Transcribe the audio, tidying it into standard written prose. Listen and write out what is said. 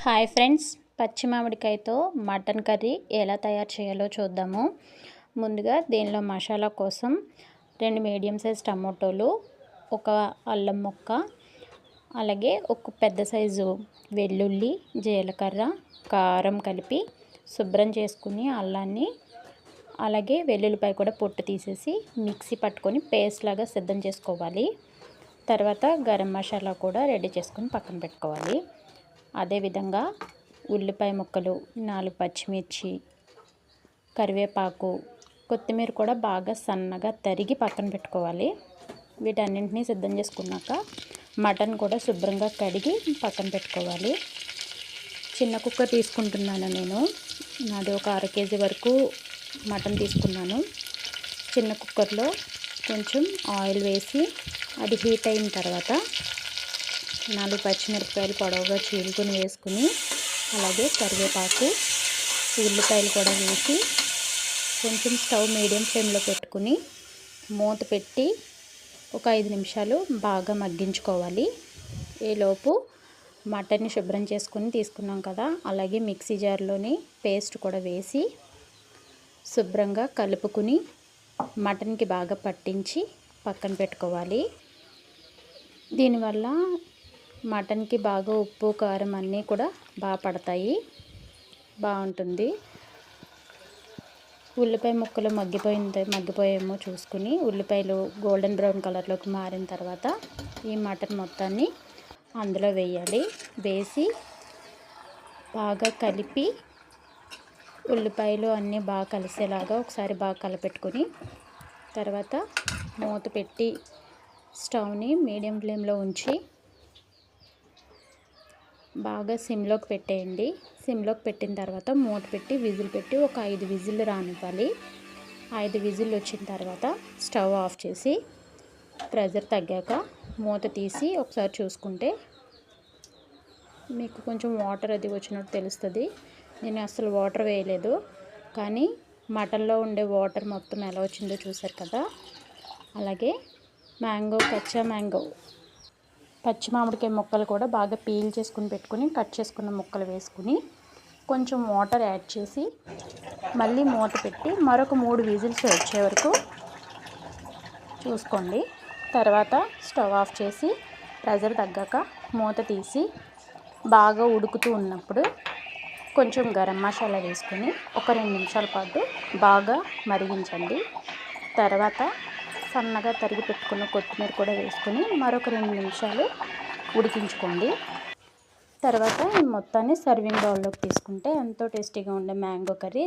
Hi friends, పచ్చి మామిడికాయతో mutton curry ఎలా తయారు చేయాలో చూద్దాము. ముందుగా దీనిలో మసాలా కోసం 2 మీడియం సైజ్ టమాటోలు, ఒక అల్లం ముక్క, అలాగే ఒక పెద్ద సైజు వెల్లుల్లి, జీలకర్ర, కారం కలిపి శుభ్రం చేసుకుని అల్లాన్ని అలాగే వెల్లుల్లిపాయ కూడా పొట్టు తీసేసి మిక్సీ పట్టుకొని పేస్ట్ లాగా సిద్ధం చేసుకోవాలి. తర్వాత గరం మసాలా కూడా రెడీ చేసుకొని పక్కన పెట్టుకోవాలి. అదేవిధంగా ఉల్లిపాయ ముక్కలు, 4 పచ్చిమిర్చి, కరివేపాకు, కొత్తిమీర కూడా బాగా సన్నగా తరిగి పక్కన పెట్టుకోవాలి. వీటన్నింటినీ సిద్ధం చేసుకున్నాక మటన్ కూడా శుభ్రంగా కడిగి పక్కన పెట్టుకోవాలి. చిన్న కుక్కర్ తీసుకుంటున్నాను నేను. నాది ఒక 1/2 కేజీ వరకు మటన్ తీసుకున్నాను. చిన్న కుక్కర్లో కొంచెం ఆయిల్ వేసి అది హీట్ అయిన తర్వాత 4 పచ్చిమిరపకాయలు పొడవుగా చీలుకొని వేసుకుని, అలాగే కరివేపాకు, ఉల్లిపాయలు కూడా వేసి కొంచెం స్టవ్ మీడియం ఫ్లేమ్లో పెట్టుకుని మూత పెట్టి ఒక 5 నిమిషాలు బాగా మగ్గించుకోవాలి. ఈలోపు మటన్ని శుభ్రం చేసుకుని తీసుకున్నాం కదా, అలాగే మిక్సీ జార్లోని పేస్ట్ కూడా వేసి శుభ్రంగా కలుపుకుని మటన్కి బాగా పట్టించి పక్కన పెట్టుకోవాలి. దీనివల్ల మటన్కి బాగా ఉప్పు, కారం అన్నీ కూడా బాగా పడతాయి, బాగుంటుంది. ఉల్లిపాయ ముక్కలు మగ్గిపోయేమో చూసుకుని ఉల్లిపాయలు గోల్డెన్ బ్రౌన్ కలర్లోకి మారిన తర్వాత ఈ మటన్ మొత్తాన్ని అందులో వేయాలి. వేసి బాగా కలిపి ఉల్లిపాయలు అన్నీ బాగా కలిసేలాగా ఒకసారి బాగా కలపెట్టుకుని తర్వాత మూత పెట్టి స్టవ్ని మీడియం ఫ్లేమ్లో ఉంచి బాగా సిమ్లోకి పెట్టేయండి. సిమ్లోకి పెట్టిన తర్వాత మూత పెట్టి విజిల్ పెట్టి ఒక 5 విజిల్లు రానివ్వాలి. 5 విజిల్లు వచ్చిన తర్వాత స్టవ్ ఆఫ్ చేసి ప్రెజర్ తగ్గాక మూత తీసి ఒకసారి చూసుకుంటే మీకు కొంచెం వాటర్ అది వచ్చినట్టు తెలుస్తుంది. నేను అసలు వాటర్ వేయలేదు, కానీ మటన్లో ఉండే వాటర్ మొత్తం ఎలా వచ్చిందో చూసారు కదా. అలాగే కచ్చా మ్యాంగో పచ్చి మామిడికాయ ముక్కలు కూడా బాగా పీల్ చేసుకుని పెట్టుకుని కట్ చేసుకున్న ముక్కలు వేసుకుని కొంచెం వాటర్ యాడ్ చేసి మళ్ళీ మూత పెట్టి మరొక 3 విజిల్స్ వచ్చే వరకు చూసుకోండి. తర్వాత స్టవ్ ఆఫ్ చేసి ప్రెజర్ తగ్గాక మూత తీసి బాగా ఉడుకుతూ ఉన్నప్పుడు కొంచెం గరం మసాలా వేసుకుని ఒక 2 నిమిషాల పాటు బాగా మరిగించండి. తర్వాత సన్నగా తరిగి పెట్టుకున్న కొత్తిమీర కూడా వేసుకుని మరొక 2 నిమిషాలు ఉడికించుకోండి. తర్వాత ఈ మొత్తాన్ని సర్వింగ్ బౌల్లోకి తీసుకుంటే ఎంతో టేస్టీగా ఉండే మ్యాంగో కర్రీ